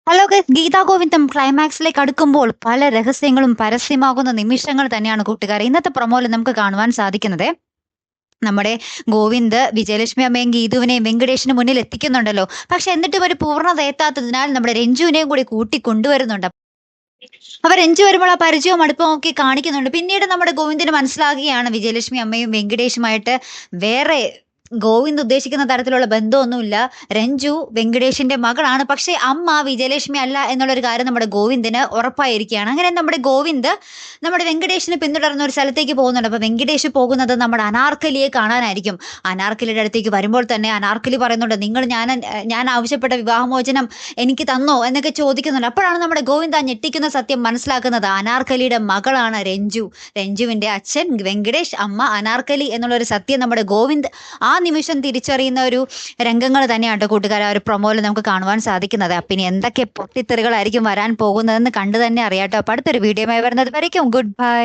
Hello guys, Gita ഗോവിന്ദം ക്ലൈമാക്സിലേക്ക് അടുക്കുമ്പോൾ പല രഹസ്യങ്ങളും പരസ്യമാകുന്ന നിമിഷങ്ങൾ തന്നെയാണ് കൂട്ടുകാരെ ഇന്നത്തെ പ്രൊമോയിൽ നമുക്ക് കാണുവാൻ സാധിക്കുന്നത്. നമ്മുടെ ഗോവിന്ദ് വിജയലക്ഷ്മി അമ്മയും ഗീതുവിനെയും വെങ്കടേഷിന് മുന്നിൽ എത്തിക്കുന്നുണ്ടല്ലോ. പക്ഷെ എന്നിട്ടും ഒരു പൂർണ്ണത എത്താത്തതിനാൽ നമ്മുടെ രഞ്ജുവിനെയും കൂടി കൂട്ടി കൊണ്ടുവരുന്നുണ്ട്. അവർ രഞ്ജു വരുമ്പോൾ ആ പരിചയവും അടുപ്പവും ഒക്കെ കാണിക്കുന്നുണ്ട്. പിന്നീട് നമ്മുടെ ഗോവിന്ദിന് മനസ്സിലാകുകയാണ് വിജയലക്ഷ്മി അമ്മയും വെങ്കടേഷുമായിട്ട് വേറെ ഗോവിന്ദ് ഉദ്ദേശിക്കുന്ന തരത്തിലുള്ള ബന്ധമൊന്നുമില്ല. രഞ്ജു വെങ്കടേഷിന്റെ മകളാണ്. പക്ഷേ അമ്മ വിജയലക്ഷ്മി അല്ല എന്നുള്ളൊരു കാര്യം നമ്മുടെ ഗോവിന്ദിന് ഉറപ്പായിരിക്കുകയാണ്. അങ്ങനെ നമ്മുടെ ഗോവിന്ദ് നമ്മുടെ വെങ്കടേഷിനെ പിന്തുടർന്ന ഒരു സ്ഥലത്തേക്ക് പോകുന്നുണ്ട്. അപ്പോൾ വെങ്കടേഷ് പോകുന്നത് നമ്മുടെ അനാർക്കലിയെ കാണാനായിരിക്കും. അനാർക്കലിയുടെ അടുത്തേക്ക് വരുമ്പോൾ തന്നെ അനാർക്കലി പറയുന്നുണ്ട്, നിങ്ങൾ ഞാൻ ആവശ്യപ്പെട്ട വിവാഹമോചനം എനിക്ക് തന്നോ എന്നൊക്കെ ചോദിക്കുന്നുണ്ട്. അപ്പോഴാണ് നമ്മുടെ ഗോവിന്ദ് ആ ഞെട്ടിക്കുന്ന സത്യം മനസ്സിലാക്കുന്നത്. അനാർക്കലിയുടെ മകളാണ് രഞ്ജു. രഞ്ജുവിന്റെ അച്ഛൻ വെങ്കടേഷ്, അമ്മ അനാർക്കലി എന്നുള്ളൊരു സത്യം നമ്മുടെ ഗോവിന്ദ് ആ നിമിഷം തിരിച്ചറിയുന്ന ഒരു രംഗങ്ങൾ തന്നെയാണ് കൂട്ടുകാരെ ആ ഒരു പ്രൊമോയിൽ നമുക്ക് കാണുവാൻ സാധിക്കുന്നത്. അപ്പം ഇനി എന്തൊക്കെ പൊട്ടിത്തെറികളായിരിക്കും വരാൻ പോകുന്നതെന്ന് കണ്ടു തന്നെ അറിയാട്ടോ. അപ്പം അടുത്തൊരു വീഡിയോയുമായി വരുന്നത് വരയ്ക്കും ഗുഡ് ബൈ.